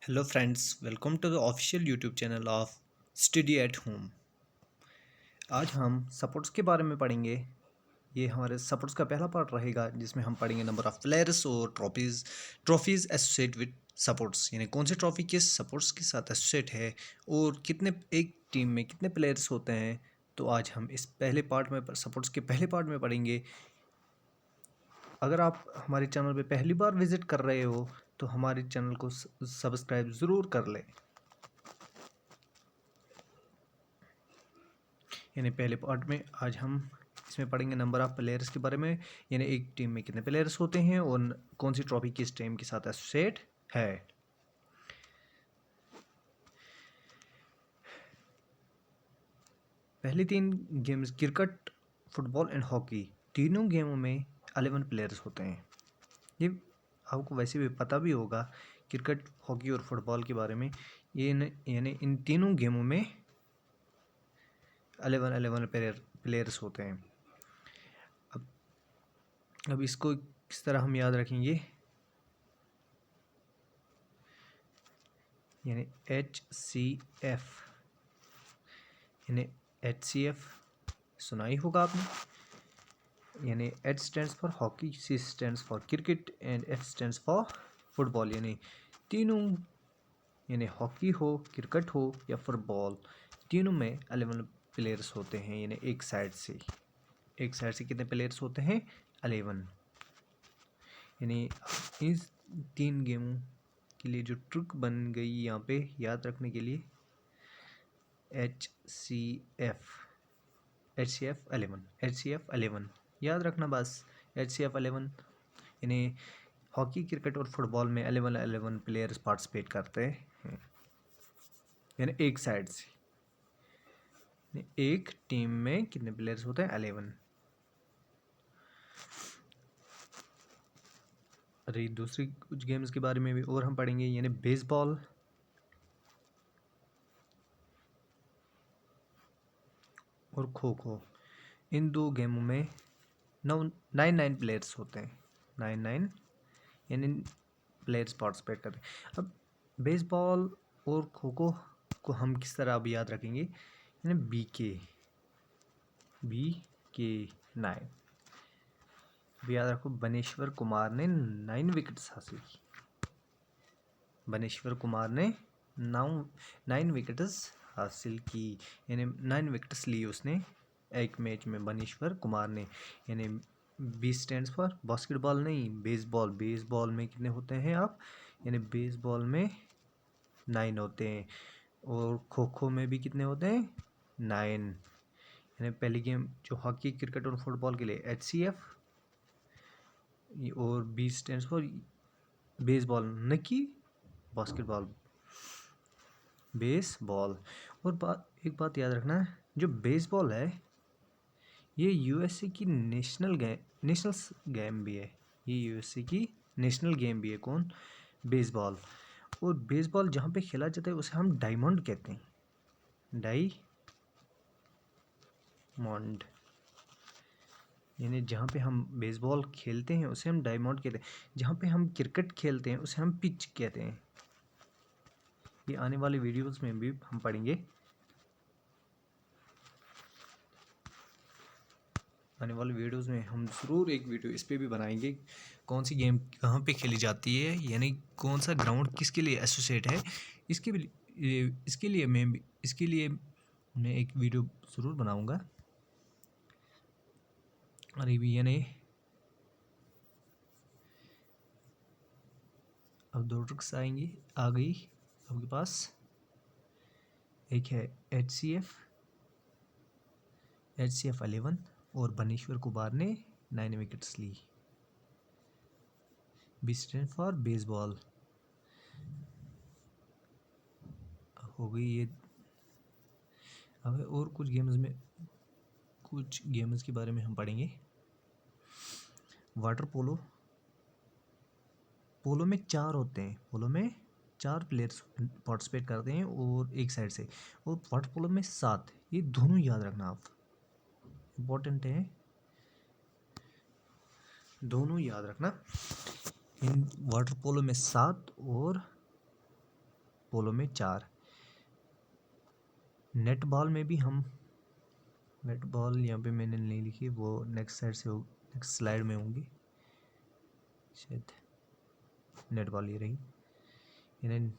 Hello friends, welcome to the official YouTube channel of study at home. आज हम supports के बारे में पढ़ेंगे। ये हमारे सपोर्ट्स का पहला पार्ट रहेगा जिसमें हम पढ़ेंगे नंबर ऑफ प्लेयर्स और ट्रॉफीज़ एसोसिएट विद सपोर्ट्स, यानी कौन सी ट्रॉफी किस सपोर्ट्स के साथ एसोसिएट है और कितने एक टीम में कितने प्लेयर्स होते हैं। तो आज हम इस पहले पार्ट में सपोर्ट्स के पहले पार्ट में पढ़ेंगे। अगर आप हमारे चैनल पे पहली बार विज़िट कर रहे हो तो हमारे चैनल को सब्सक्राइब ज़रूर कर लें। यानी पहले पार्ट में आज हम इसमें पढ़ेंगे नंबर ऑफ प्लेयर्स के बारे में, यानी एक टीम में कितने प्लेयर्स होते हैं और कौन सी ट्रॉफी किस टीम के साथ एसोसिएट है। पहली तीन games cricket, football and hockey, तीनों गेमों में 11 प्लेयर्स होते हैं। ये आपको वैसे भी पता भी होगा क्रिकेट, हॉकी और फुटबॉल के बारे में। ये यानी इन तीनों गेमों में 11 प्लेयर्स होते हैं। अब इसको किस तरह हम याद रखेंगे, यानी HCF, यानी HCF सुना ही होगा आपने। यानी H stands for hockey, C stands for cricket and F stands for football. यानी तीनों, यानी हॉकी हो, क्रिकेट हो या फुटबॉल, तीनों में 11 प्लेयर्स होते हैं। यानी एक साइड से कितने प्लेयर्स होते हैं? 11। यानी इस तीन गेमों के लिए जो ट्रिक बन गई यहाँ पे याद रखने के लिए, HCF 11 याद रखना बस। HCF 11 यानी हॉकी, क्रिकेट और फुटबॉल में 11 प्लेयर्स पार्टिसिपेट करते हैं। यानी एक साइड से, एक टीम में कितने प्लेयर्स होते हैं? 11। अरे दूसरी कुछ गेम्स के बारे में भी और हम पढ़ेंगे, यानी बेसबॉल और खो खो। इन दो गेमों में 9 प्लेयर्स होते हैं। 9 यानी प्लेयर्स पार्टिसिपेट करते हैं। अब बेसबॉल और खो खो को हम किस तरह अब याद रखेंगे, यानी बी के 9। याद रखो, बनेश्वर कुमार ने 9 विकेट्स हासिल की। बनेश्वर कुमार ने 9 विकेट्स हासिल की, यानी 9 विकेट्स ली उसने एक मैच में, बनेश्वर कुमार ने। यानी बी स्टैंड्स फॉर बास्केटबॉल नहीं, बेसबॉल। बेसबॉल में कितने होते हैं आप? यानी बेसबॉल में 9 होते हैं और खो खो में भी कितने होते हैं? 9। यानी पहली गेम जो हॉकी, क्रिकेट और फुटबॉल के लिए HCF, और बी स्टैंड्स फॉर बेसबॉल, न कि बास्केटबॉल, बेसबॉल। और एक बात याद रखना, जो बेसबॉल है ये USA की नेशनल गेम भी है। ये USA की नेशनल गेम भी है। कौन? बेसबॉल। और बेसबॉल जहाँ पे खेला जाता है उसे हम डायमंड कहते हैं। डायमंड, यानी जहाँ पे हम बेसबॉल खेलते हैं उसे हम डायमंड कहते हैं। जहाँ पे हम क्रिकेट खेलते हैं उसे हम पिच कहते हैं। ये आने वाले वीडियोस में भी हम पढ़ेंगे। आने वाले वीडियोस में हम ज़रूर एक वीडियो इस पे भी बनाएंगे, कौन सी गेम कहाँ पे खेली जाती है, यानी कौन सा ग्राउंड किसके लिए एसोसिएट है। इसके लिए मैं एक वीडियो ज़रूर बनाऊंगा। अरे भी यानी अब 2 ट्रिक्स आ गई आपके पास। एक है HCF 11 और बनेश्वर कुमार ने 9 विकेट्स ली। बी स्टैंड फॉर बेसबॉल हो गई ये। अब और कुछ गेम्स के बारे में हम पढ़ेंगे। Water polo. पोलो में 4 होते हैं। पोलो में 4 प्लेयर्स पार्टिसिपेट करते हैं और एक साइड से। और वाटर पोलो में 7। ये दोनों याद रखना आप, इम्पोर्टेंट है, दोनों याद रखना। इन वाटर पोलो में 7 और पोलो में 4। नेट बॉल में भी हम, नेट बॉल यहाँ पे मैंने नहीं लिखी, वो नेक्स्ट साइड से नेक्स्ट स्लाइड में होंगी शायद। नेट बॉल ये रही। यानी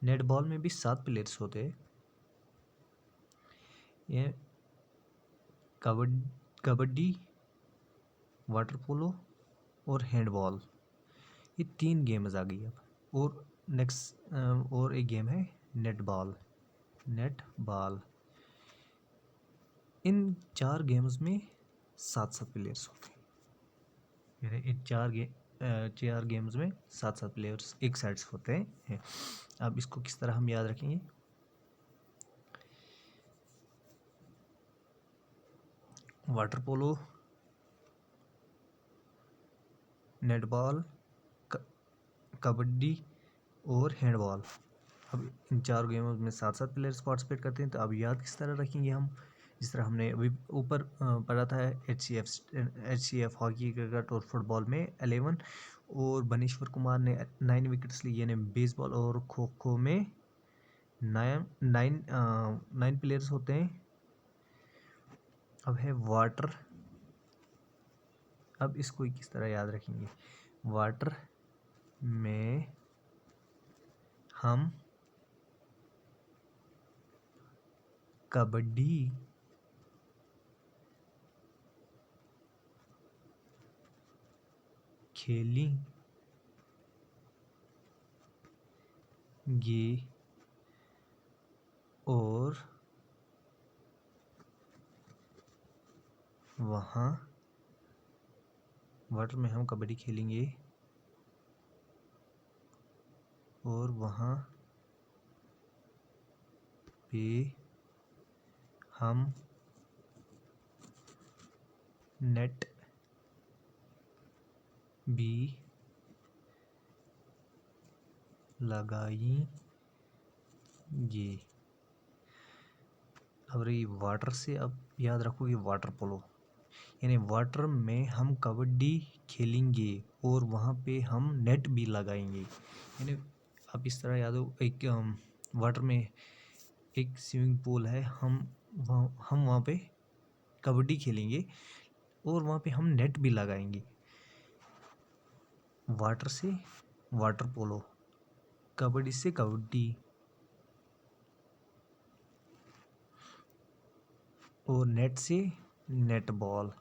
नेट बॉल में भी 7 प्लेयर्स होते हैं। ये कबड्डी, वाटर पोलो और हैंडबॉल, ये 3 गेम्स आ गई अब। और नेक्स्ट और एक गेम है नेट बॉल। इन 4 गेम्स में 7-7 प्लेयर्स होते हैं। यानी इन 4 गेम्स में 7-7 प्लेयर्स एक साइड से होते हैं। अब इसको किस तरह हम याद रखेंगे? Water polo, net ball, kabaddi और हैंडबॉल, अब इन 4 गेमों में 7-7 प्लेयर्स पार्टिसिपेट करते हैं। तो अब याद किस तरह रखेंगे हम? जिस तरह हमने अभी ऊपर पढ़ा था HCF हॉकी, क्रिकेट और फुटबॉल में 11, और बनीश्वर कुमार ने 9 विकेट्स लिए। यानी बेसबॉल और खो खो में 9 प्लेयर्स होते हैं। अब है वाटर। अब इसको किस तरह याद रखेंगे? वाटर में हम कबड्डी, खेलेंगे और वहाँ, वाटर में हम कबड्डी खेलेंगे और वहाँ पे हम नेट भी लगाएंगे। अब रही वाटर से, अब याद रखोगे वाटर पोलो। यानी वाटर में हम कबड्डी खेलेंगे और वहाँ पे हम नेट भी लगाएंगे। यानी अब इस तरह याद हो, एक वाटर में एक स्विमिंग पूल है, हम वहाँ पे कबड्डी खेलेंगे और वहाँ पे हम नेट भी लगाएंगे। वाटर से वाटर पोलो, कबड्डी से कबड्डी और नेट से नेट बॉल,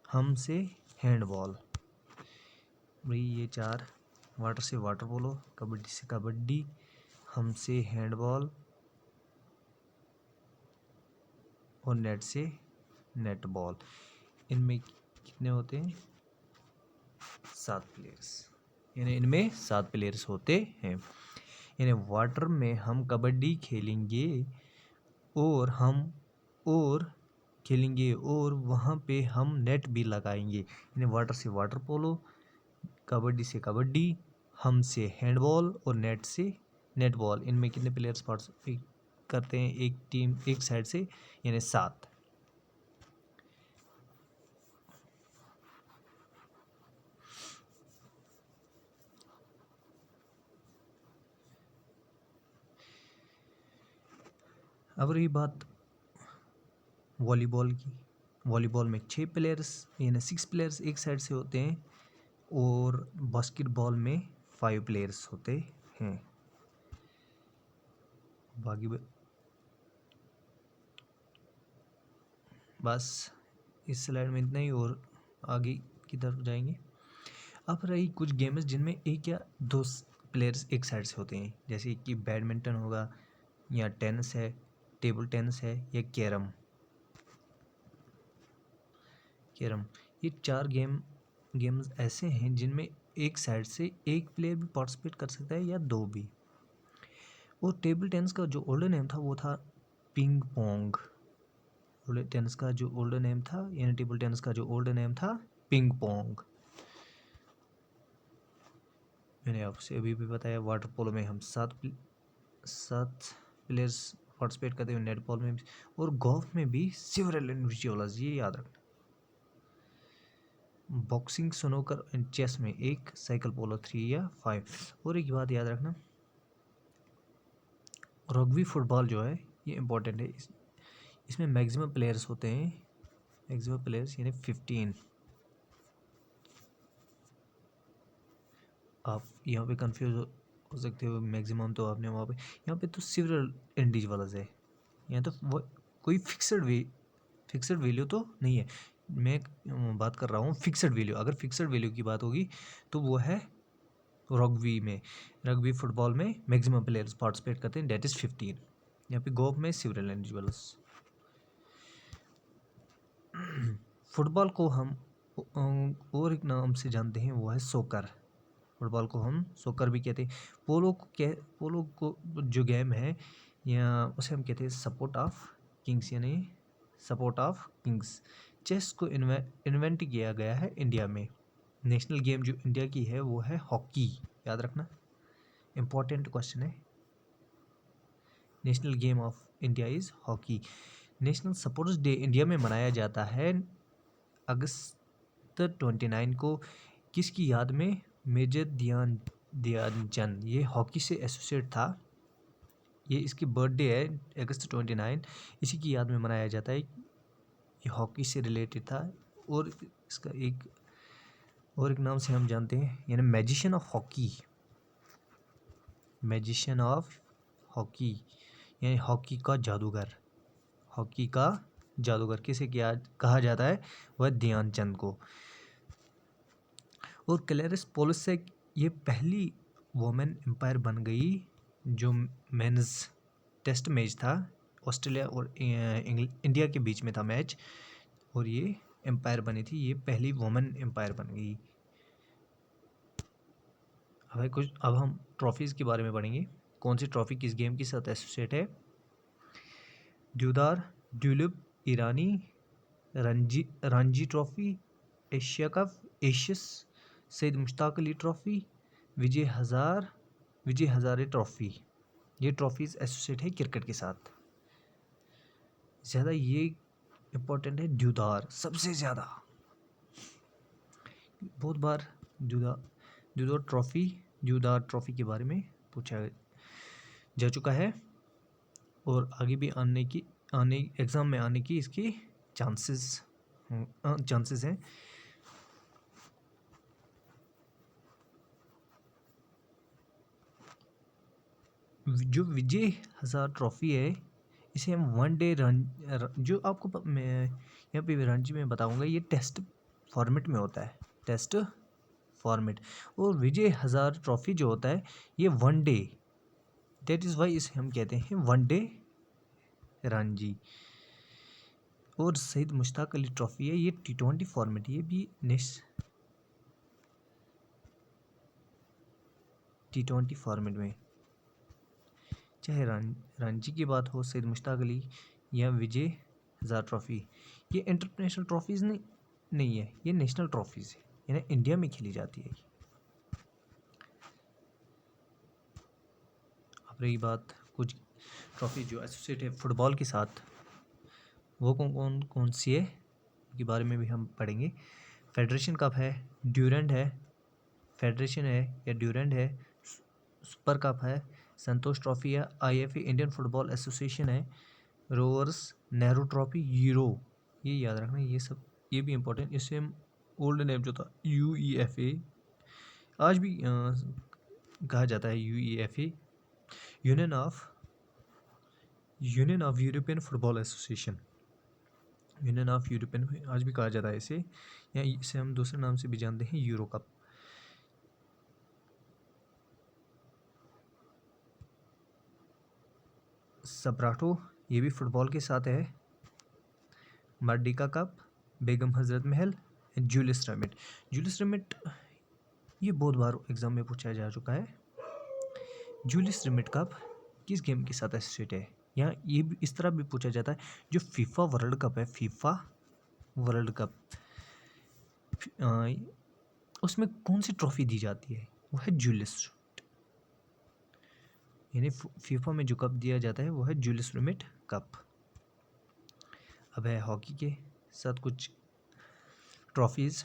हम से हैंडबॉल। भाई ये 4, वाटर से वाटर पोलो, कबड्डी से कबड्डी, हम से हैंडबॉल और नेट से नेट बॉल। इनमें कितने होते हैं? 7 प्लेयर्स। यानी इनमें 7 प्लेयर्स होते हैं। यानी वाटर में हम कबड्डी खेलेंगे और खेलेंगे और वहाँ पे हम नेट भी लगाएंगे। यानी वाटर से वाटर पोलो, कबड्डी से कबड्डी, हम से हैंडबॉल और नेट से नेट बॉल। इनमें कितने प्लेयर्स पार्टिसिपेट करते हैं एक टीम एक साइड से? यानी 7। अब रही बात वॉलीबॉल की। वॉलीबॉल में 6 प्लेयर्स यानी 6 प्लेयर्स एक साइड से होते हैं और बास्केटबॉल में 5 प्लेयर्स होते हैं। बाकी बस इस स्लाइड में इतना ही, और आगे की तरफ जाएंगे। अब रही कुछ गेम्स जिनमें एक या 2 प्लेयर्स एक साइड से होते हैं, जैसे कि बैडमिंटन होगा, या टेनिस है, टेबल टेनिस है, या कैरम। ये 4 गेम्स ऐसे हैं जिनमें एक साइड से एक प्लेयर भी पार्टिसिपेट कर सकता है या 2 भी। और टेबल टेनिस का जो ओल्डर नेम था वो था पिंग पोंग। टेनिस का जो ओल्डर नेम था, यानी टेबल टेनिस का जो ओल्डर नेम था पिंग पोंग। मैंने आपसे अभी भी बताया। वाटर पोलो में हम 7 प्लेयर्स पार्टिसिपेट करते हैं, नेट बॉल में भी, और गोल्फ में भी सेवरल इंडिविजुअल्स, ये याद रखना। बॉक्सिंग, स्नूकर एंड चेस में 1, साइकिल पोलो 3 या 5। और एक बात याद रखना, रग्बी फुटबॉल जो है ये इम्पोर्टेंट है। इसमें मैक्सिमम प्लेयर्स होते हैं, मैक्सिमम प्लेयर्स यानी 15। आप यहाँ पे कंफ्यूज हो सकते हो, मैक्सिमम तो आपने वहाँ पे, यहाँ पे तो सिर्फ इंडिविजुअल्स है। यहाँ तो वो कोई फिक्स्ड वैल्यू तो नहीं है। मैं बात कर रहा हूँ फिक्स्ड वैल्यू। अगर फिक्स्ड वैल्यू की बात होगी तो वो है रग्बी में। रग्बी फुटबॉल में मैक्सिमम प्लेयर्स पार्टिसिपेट करते हैं, डेट इज़ 15। यहाँ पे गोल्फ में सिविल इंडिविजुअल्स। फुटबॉल को हम और एक नाम से जानते हैं, वो है सोकर। फुटबॉल को हम सोकर भी कहते हैं। पोलो को जो गेम है या उसे हम कहते हैं सपोर्ट ऑफ किंग्स, यानी सपोर्ट ऑफ किंग्स। चेस को इन्वेंट किया गया है इंडिया में। नेशनल गेम जो इंडिया की है वो है हॉकी, याद रखना, इम्पोर्टेंट क्वेश्चन है। National game of India is hockey. National sports day India में मनाया जाता है अगस्त 29 को। किसकी याद में? मेजर ध्यानचंद। ये हॉकी से एसोसिएट था। ये इसकी बर्थडे है अगस्त 29, इसी की याद में मनाया जाता है। ये हॉकी से रिलेटेड था। और इसका एक नाम से हम जानते हैं, यानी magician of hockey. Magician of hockey यानी हॉकी का जादूगर। हॉकी का जादूगर किसे क्या कहा जाता है? वह ध्यानचंद को। और क्लैरिस पोलिसेक ये पहली वुमेन एम्पायर बन गई जो मेंस टेस्ट मैच था। ऑस्ट्रेलिया और इंडिया के बीच में था मैच, और ये एम्पायर बनी थी। ये पहली वुमेन एम्पायर बन गई। अब हम ट्रॉफीज़ के बारे में पढ़ेंगे। कौन सी ट्रॉफी किस गेम के साथ एसोसिएट है? Deodhar, Duleep, Irani, Ranji trophy, Asia cup, एशियस, सैयद मुश्ताक अली ट्रॉफी, विजय हजारे ट्रॉफी। ये ट्रॉफीज़ एसोसिएट है क्रिकेट के साथ। ज़्यादा ये इम्पोर्टेंट है द्यूदार, सबसे ज़्यादा। बहुत बार द्यूदार ट्रॉफी के बारे में पूछा जा चुका है, और आगे भी एग्ज़ाम में आने की इसकी चांसेस हैं। जो विजय हज़ार ट्रॉफी है, इसे हम वन डे जो आपको मैं यहाँ पे रणजी में बताऊंगा, ये टेस्ट फॉर्मेट में होता है, टेस्ट फॉर्मेट। और विजय हज़ार ट्रॉफी जो होता है ये one day, that is why इसे हम कहते हैं वन डे रणजी। और सैयद मुश्ताक अली ट्रॉफी है, ये T20 फॉर्मेट। ये भी T20 फॉर्मेट में, चाहे रणजी की बात हो, सैयद मुश्ताक अली या विजय हज़ार ट्रॉफी, ये इंटरनेशनल ट्रॉफीज़ नहीं है, ये नेशनल ट्रॉफीज़ है, यानी इंडिया में खेली जाती है। अब रही बात कुछ ट्रॉफी जो एसोसिएट है फुटबॉल के साथ, वो कौन सी है, उनके बारे में भी हम पढ़ेंगे। फेडरेशन कप है, ड्यूरेंट है, फेडरेशन है या ड्यूरेंट है, सुपर कप है, संतोष ट्रॉफी है, IFA इंडियन फुटबॉल एसोसिएशन है, रोवर्स, नेहरू ट्रॉफी, यूरो। ये याद रखना, ये भी इम्पोर्टेंट। इससे हम ओल्ड नेम जो था UEFA, आज भी कहा जाता है UEFA, union of European football association. Union of European आज भी कहा जाता है इसे, या इसे हम दूसरे नाम से भी जानते हैं यूरो कप। सप्राटो, ये भी फुटबॉल के साथ है। मर्डिका cup, Begum Hazrat Mahal, Julius remit ये बहुत बार एग्जाम में पूछा जा चुका है। जूलियस रिमिट कप किस गेम के साथ एसोसिएट है? यहाँ ये भी इस तरह भी पूछा जाता है, जो फीफा वर्ल्ड कप है, फीफा वर्ल्ड कप, उसमें कौन सी ट्रॉफी दी जाती है? वो है जूलियस, यानी फीफा में जो कप दिया जाता है वो है जूलियस रिमिट कप। अब है हॉकी के साथ कुछ ट्रॉफीज़।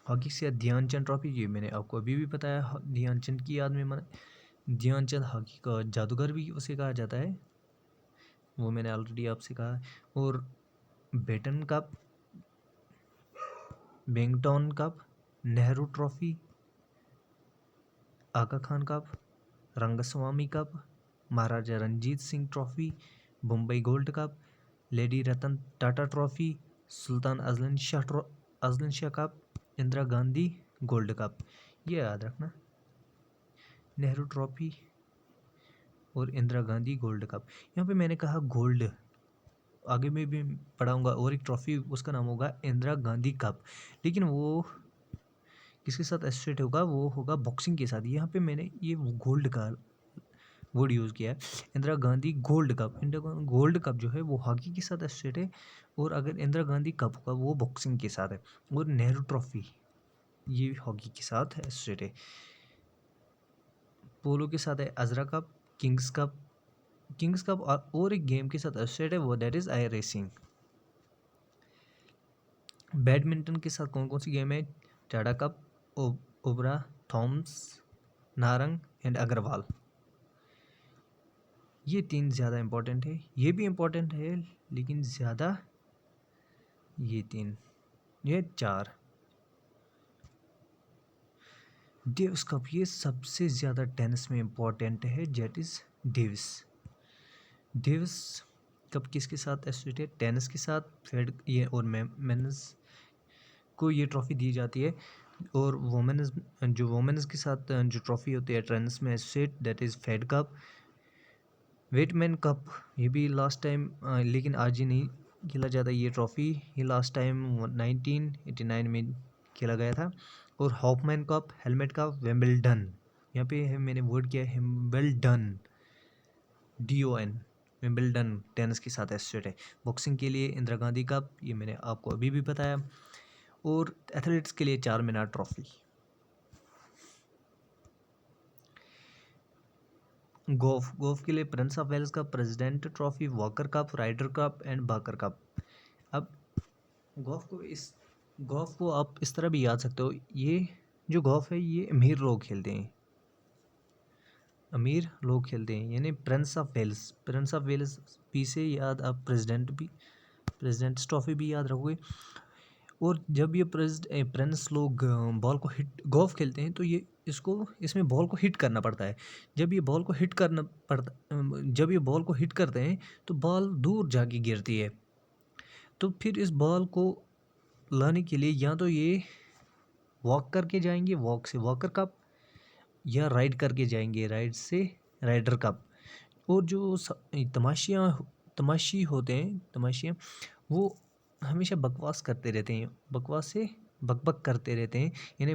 हॉकी से ध्यानचंद ट्रॉफी, ये मैंने आपको अभी भी बताया, ध्यानचंद की याद में ध्यानचंद हॉकी का जादूगर भी उसे कहा जाता है, वो मैंने ऑलरेडी आपसे कहा। और Beighton cup, Beighton cup, Nehru trophy, Aga Khan cup, Rangaswamy cup, Maharaja Ranjit Singh trophy, Mumbai gold cup, Lady Ratan Tata trophy, Sultan Azlan Shah cup, Indira Gandhi gold cup, ये याद रखना, नेहरू ट्रॉफी और इंदिरा गांधी गोल्ड कप। यहाँ पे मैंने कहा गोल्ड, आगे में भी पढ़ाऊंगा, और एक ट्रॉफी उसका नाम होगा इंदिरा गांधी कप, लेकिन वो किसके साथ एसोसिएट होगा, वो होगा बॉक्सिंग के साथ। यहाँ पे मैंने ये गोल्ड का वर्ड यूज़ किया है, Indira Gandhi gold cup. Indira gold cup जो है वो हॉकी के साथ एसोसिएट है, और अगर इंदिरा गांधी कप होगा वो बॉक्सिंग के साथ है, और नेहरू ट्रॉफी ये हॉकी के साथ एसोसिएट है। पोलो के साथ है अजरा कप, किंग्स कप और एक गेम के साथ एसोसिएट है, वो that is I racing. Badminton के साथ कौन कौन सी गेम है, टाडा कप, ओबरा, थॉम्स, नारंग एंड अग्रवाल, ये 3 ज़्यादा इम्पोर्टेंट है। ये भी इम्पोर्टेंट है लेकिन ज़्यादा ये 3, ये 4। डेविस कप, ये सबसे ज़्यादा टेनिस में इम्पोर्टेंट है, जेट इज़ डेविस कप किसके साथ एसोसिएट है, टेनिस के साथ, फेड ये, और मेंस को ये ट्रॉफी दी जाती है, और वोमेन्स के साथ जो ट्रॉफी होती है टेनिस में associate, that is Fed cup. Wightman cup, ये भी लास्ट टाइम, लेकिन आज ही नहीं खेला जाता ये ट्रॉफी, ये लास्ट टाइम 1989 में खेला गया था। और Hopman cup, helmet cup, Wimbledon, यहाँ पे है मैंने वर्ड किया है विंबलडन, DON, विंबलडन टेनिस के साथ एसोसिएट है। बॉक्सिंग के लिए इंदिरा गांधी कप, ये मैंने आपको अभी भी बताया। और एथलीट्स के लिए 4 मीनार ट्रॉफी। गोल्फ के लिए Prince of Wales cup, president trophy, Walker cup, Ryder cup and Baker cup. अब गोल्फ को आप इस तरह भी याद सकते हो, ये जो गोल्फ है ये अमीर लोग खेलते हैं, यानी प्रिंस ऑफ वेल्स पी से याद, आप प्रेसिडेंट ट्रॉफी भी याद रखोगे। और जब ये प्रिंस लोग बॉल को हिट गोल्फ खेलते हैं तो ये इसमें बॉल को हिट करना पड़ता है। जब ये बॉल को हिट करते हैं तो बॉल दूर जाके गिरती है, तो फिर इस बॉल को लाने के लिए या तो ये वॉक करके जाएंगे, वॉक से वॉकर कप, या राइड करके जाएंगे, राइड से राइडर कप। और जो तमाशिया वो हमेशा बकवास करते रहते हैं, बकवास से बकबक करते रहते हैं, यानी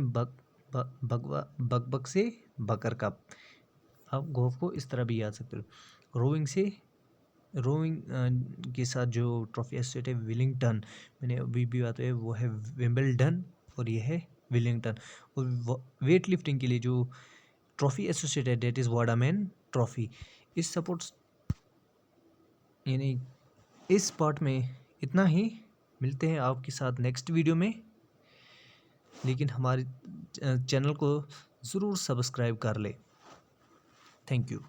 बकबक से बकर कप। आप गोल्फ को इस तरह भी याद सकते हो। रोइंग के साथ जो ट्रॉफी एसोसिएट है विलिंगटन, मैंने अभी भी बात है, वो है विंबलडन और ये है विलिंगटन। और वेट लिफ्टिंग के लिए जो ट्रॉफी एसोसिएट है डेट इज़ वाडामैन ट्रॉफी। इस सपोर्ट्स यानी इस पार्ट में इतना ही, मिलते हैं आपके साथ नेक्स्ट वीडियो में, लेकिन हमारे चैनल को ज़रूर सब्सक्राइब कर ले। Thank you.